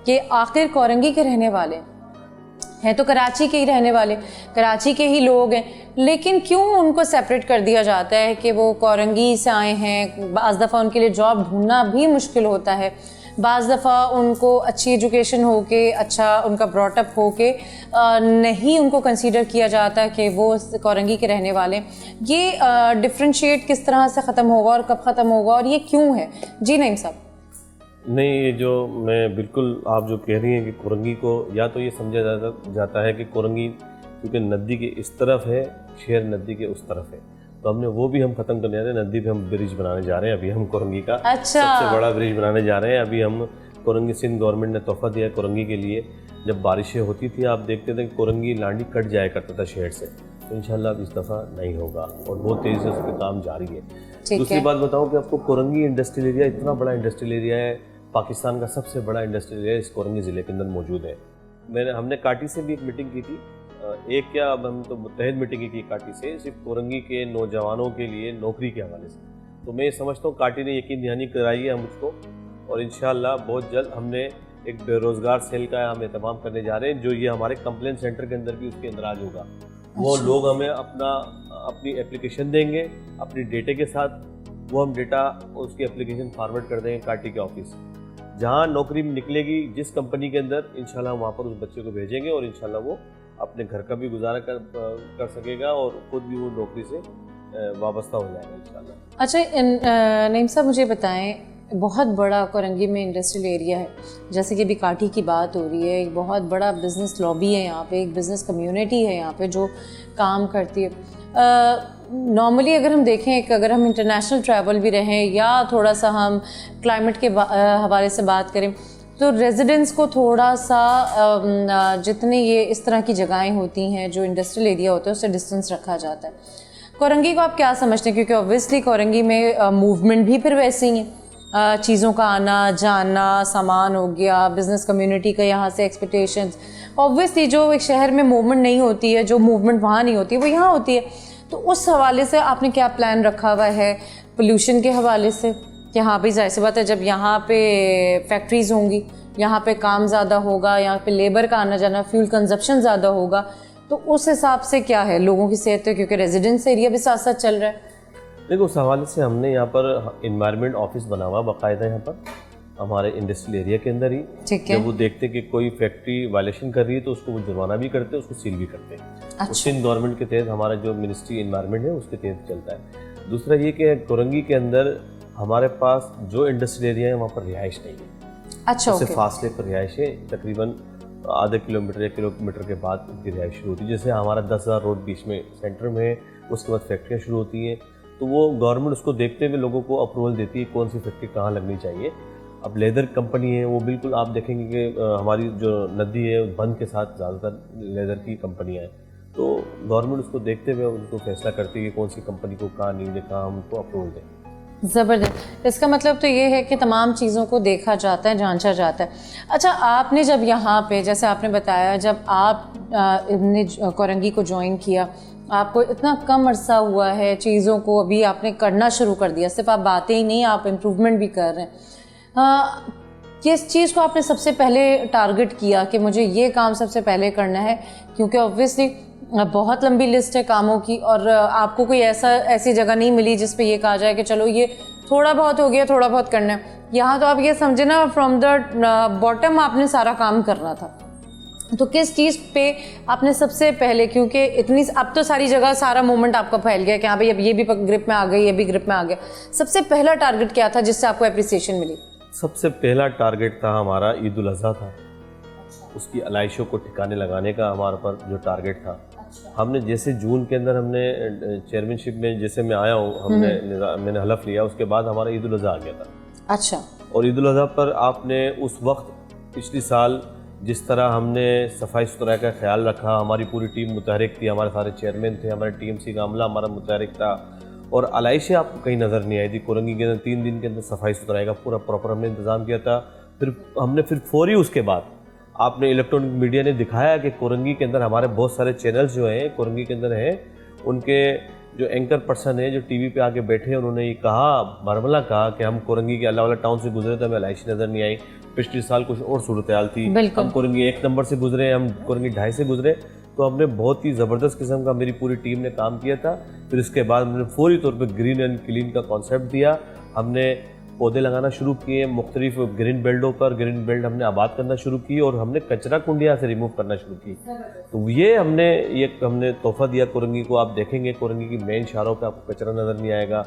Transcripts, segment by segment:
कि आखिर कोरंगी के रहने वाले हैं तो कराची के ही रहने वाले, कराची के ही लोग हैं, लेकिन क्यों उनको सेपरेट कर दिया जाता है कि वो कोरंगी से आए हैं। बाज़ दफ़ा उनके लिए जॉब ढूंढना भी मुश्किल होता है, बाज़ दफ़ा उनको अच्छी एजुकेशन हो के, अच्छा उनका ब्रॉटअप हो के नहीं उनको कंसीडर किया जाता कि वो कोरंगी के रहने वाले। ये डिफ्रेंशिएट किस तरह से ख़त्म होगा और कब ख़त्म होगा और ये क्यों है? जी नईम साहब। नहीं, ये जो मैं बिल्कुल आप जो कह रही हैं कि कोरंगी को या तो ये समझा जाता है कि कोरंगी क्योंकि नदी के इस तरफ है, शेर नदी के उस तरफ है, तो हमने वो भी हम ख़त्म करने जा रहे हैं। नदी पे हम ब्रिज बनाने जा रहे हैं अभी हम कोरंगी का। अच्छा। सबसे बड़ा ब्रिज बनाने जा रहे हैं अभी हम। कोरंगी सिंध गवर्नमेंट ने तोहफा दिया कोरंगी के लिए। जब बारिशें होती थी आप देखते थे कोरंगी लांडी कट जाया करता था शहर से, तो इंशाल्लाह अब इस दफ़ा नहीं होगा और बहुत तेज़ी से उस पर काम जारी है। दूसरी बात बताऊँ कि आपको कोरंगी इंडस्ट्रियल एरिया इतना बड़ा इंडस्ट्रियल एरिया है, पाकिस्तान का सबसे बड़ा इंडस्ट्रियल एरिया इस कोरंगी ज़िले के अंदर मौजूद है। हमने काटी से भी एक मीटिंग की थी, एक क्या अब हम तो मुत्तहिद मीटिंग की काटी से, सिर्फ कोरंगी के नौजवानों के लिए नौकरी के हवाले से। तो मैं ये समझता हूँ काटी ने यकीन दहानी कराई है मुझको, और इंशाल्लाह बहुत जल्द हमने एक बेरोज़गार सेल का हम एहतमाम करने जा रहे हैं, जो ये हमारे कंप्लेंट सेंटर के अंदर भी उसके अंदर आज होगा। वो लोग हमें अपनी एप्लीकेशन देंगे अपनी डेटे के साथ, वो हम डेटा उसकी एप्लीकेशन फॉरवर्ड कर देंगे काटी के ऑफिस। जहाँ नौकरी निकलेगी जिस कंपनी के अंदर, इंशाल्लाह वहाँ पर उस बच्चे को भेजेंगे और इंशाल्लाह वो अपने घर का भी गुजारा कर सकेगा और ख़ुद भी वो नौकरी से वाबस्ता हो जाएगा इंशाल्लाह। अच्छा नईम साहब, मुझे बताएं, बहुत बड़ा कोरंगी में इंडस्ट्रियल एरिया है, जैसे कि अभी काठी की बात हो रही है, एक बहुत बड़ा बिज़नेस लॉबी है यहाँ पे, एक बिज़नेस कम्युनिटी है यहाँ पे जो काम करती है। नॉर्मली अगर हम देखें, अगर हम इंटरनेशनल ट्रैवल भी रहें या थोड़ा सा हम क्लाइमेट के हवाले से बात करें, तो रेजिडेंट्स को थोड़ा सा जितनी ये इस तरह की जगहें होती हैं जो इंडस्ट्रियल एरिया होता है उससे डिस्टेंस रखा जाता है। कोरंगी को आप क्या समझते हैं? क्योंकि ऑब्वियसली कोरंगी में मूवमेंट भी फिर वैसे ही है, चीज़ों का आना जाना, सामान हो गया, बिज़नेस कम्युनिटी का यहाँ से एक्सपेक्टेशंस, ऑब्वियसली जो एक शहर में मूवमेंट नहीं होती है, जो मूवमेंट वहाँ नहीं होती है वो यहाँ होती है। तो उस हवाले से आपने क्या प्लान रखा हुआ है पोल्यूशन के हवाले से? कि हाँ भाई जाहिर सी बात है, जब यहाँ पे फैक्ट्रीज़ होंगी, यहाँ पे काम ज़्यादा होगा, यहाँ पे लेबर का आना जाना, फ्यूल कंजप्शन ज़्यादा होगा, तो उस हिसाब से क्या है लोगों की सेहत है, क्योंकि रेजिडेंस एरिया भी साथ साथ चल रहा है। देखो, उस हवाले से हमने यहाँ पर इन्वायरमेंट ऑफिस बना हुआ बाकायदा यहाँ पर हमारे इंडस्ट्रियल एरिया के अंदर ही। ठीक है। जब वो देखते कि कोई फैक्ट्री वायलेशन कर रही है तो उसको वो जुर्माना भी करते हैं, उसको सील भी करते हैं। अच्छा। सिंध गवर्नमेंट के तहत हमारा जो मिनिस्ट्री इन्वायरमेंट है उसके तहत चलता है। दूसरा ये कि कोरंगी के अंदर हमारे पास जो इंडस्ट्रियल एरिया है वहाँ पर रिहाइश नहीं है। अच्छा। उससे फासले पर रिहाइश है, तकरीबन आधे किलोमीटर 1 किलोमीटर के बाद उनकी रिहाइश शुरू होती है। जैसे हमारा 10,000 रोड बीच में सेंटर में है, उसके बाद फैक्ट्रियाँ शुरू होती हैं, तो वो गवर्नमेंट उसको देखते हुए लोगों को अप्रूवल देती है कौन सी फैक्ट्री कहाँ लगनी चाहिए। अब लेदर कंपनी है, वो बिल्कुल आप देखेंगे कि हमारी जो नदी है बंद के साथ ज़्यादातर लेदर की कंपनियाँ हैं, तो गवर्नमेंट उसको देखते हुए उनको फैसला करती है कि कौन सी कंपनी को कहाँ नीड है, कहाँ हम उनको अप्रूवल दें। ज़बरदस्त। इसका मतलब तो ये है कि तमाम चीज़ों को देखा जाता है, जांचा जाता है। अच्छा, आपने जब यहाँ पे, जैसे आपने बताया, जब आप ने कोरंगी को ज्वाइन किया, आपको इतना कम अरसा हुआ है, चीज़ों को अभी आपने करना शुरू कर दिया, सिर्फ आप बातें ही नहीं, आप इम्प्रूवमेंट भी कर रहे हैं। किस चीज़ को आपने सबसे पहले टारगेट किया कि मुझे ये काम सबसे पहले करना है? क्योंकि ऑब्वियसली बहुत लंबी लिस्ट है कामों की और आपको कोई ऐसी जगह नहीं मिली जिस पे ये कहा जाए कि चलो ये थोड़ा बहुत हो गया, थोड़ा बहुत करना है। यहाँ तो आप ये समझे ना, फ्रॉम द बॉटम आपने सारा काम करना था। तो किस चीज़ पे आपने सबसे पहले, क्योंकि इतनी अब तो सारी जगह सारा मूवमेंट आपका फैल गया कि हाँ भाई अब ये भी ग्रिप में आ गई, ये भी ग्रिप में आ गया, सबसे पहला टारगेट क्या था जिससे आपको अप्रिसिएशन मिली? सबसे पहला टारगेट था हमारा ईद उल अज़हा था। उसकी अलाइशों को ठिकाने लगाने का हमारे पर जो टारगेट था। हमने जैसे जून के अंदर हमने चेयरमैनशिप में जैसे मैं आया हूँ, मैंने हलफ लिया, उसके बाद हमारा ईद उल अज़हा आ गया था। अच्छा। और ईद उल अज़हा पर आपने उस वक्त पिछली साल जिस तरह हमने सफाई सुथराई का ख्याल रखा, हमारी पूरी टीम मुतहरिक थी, हमारे सारे चेयरमैन थे, हमारे TMC का अमला हमारा मुतहरिक था, और अलाइशें आपको कहीं नज़र नहीं आई थी। कोरंगी के अंदर 3 दिन के अंदर सफाई सुथराई का पूरा प्रॉपर हमने इंतज़ाम किया था। फिर फौरी उसके बाद आपने इलेक्ट्रॉनिक मीडिया ने दिखाया कि कोरंगी के अंदर हमारे बहुत सारे चैनल्स जो हैं कोरंगी के अंदर हैं, उनके जो एंकर पर्सन है जो टीवी पे आके बैठे हैं, उन्होंने ये कहा, बारमला कहा कि हम कोरंगी के अल्लाह वाला टाउन से गुजरे तो हमें एलआईसी नज़र नहीं आई। पिछले साल कुछ और सूरत हाल थी, हम कोरंगी 1 नंबर से गुजरे, हम कोरंगी 2.5 से गुजरे, तो हमने बहुत ही ज़बरदस्त किस्म का, मेरी पूरी टीम ने काम किया था। फिर इसके बाद हमने फौरी तौर पर ग्रीन एंड क्लीन का कॉन्सेप्ट दिया, हमने पौधे लगाना शुरू किए, मुख्तलिफ ग्रीन बेल्टों पर ग्रीन बेल्ट हमने आबाद करना शुरू की और हमने कचरा कुंडियाँ से रिमूव करना शुरू की। तो ये हमने तोहफा दिया कोरंगी को। आप देखेंगे कोरंगी की मेन शारों पे आपको कचरा नज़र नहीं आएगा।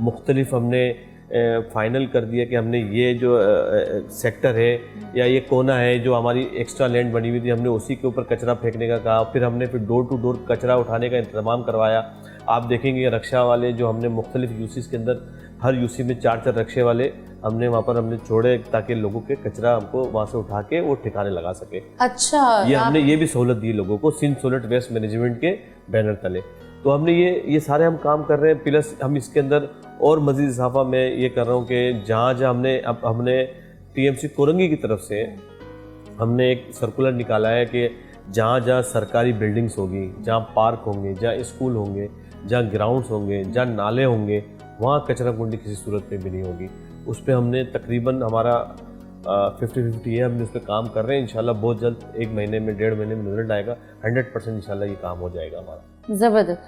मुख्तलिफ हमने फाइनल कर दिया कि हमने ये जो सेक्टर है या ये कोना है जो हमारी एक्स्ट्रा लैंड बनी हुई थी, हमने उसी के ऊपर कचरा फेंकने का कहा। फिर हमने डोर टू डोर कचरा उठाने का इंतज़ाम करवाया। आप देखेंगे रक्षा वाले जो हमने मुख्तलिफ यूसीज़ के अंदर, हर यूसी में 4-4 रक्षे वाले हमने वहाँ पर हमने छोड़े ताकि लोगों के कचरा हमको वहाँ से उठा के वो ठिकाने लगा सके। अच्छा, हमने ये भी सहूलत दी लोगों को सिंध सोलिड वेस्ट मैनेजमेंट के बैनर तले। तो हमने ये सारे हम काम कर रहे हैं। प्लस हम इसके अंदर और मज़ीद इजाफा मैं ये कर रहा हूँ कि जहाँ हमने टीएमसी कोरंगी की तरफ से हमने एक सर्कुलर निकाला है कि जहाँ सरकारी बिल्डिंग्स होगी, जहाँ पार्क होंगे, जहाँ स्कूल होंगे, जहाँ ग्राउंड्स होंगे, जहाँ नाले होंगे, वहाँ कचरा कुंडी किसी सूरत में भी नहीं होगी। उस पर हमने तकरीबन हमारा 50-50 है, हमने उस पर काम कर रहे हैं। इंशाल्लाह बहुत जल्द 1 महीने में 1.5 महीने में रिजल्ट आएगा। 100% इंशाल्लाह ये काम हो जाएगा हमारा। ज़बरदस्त।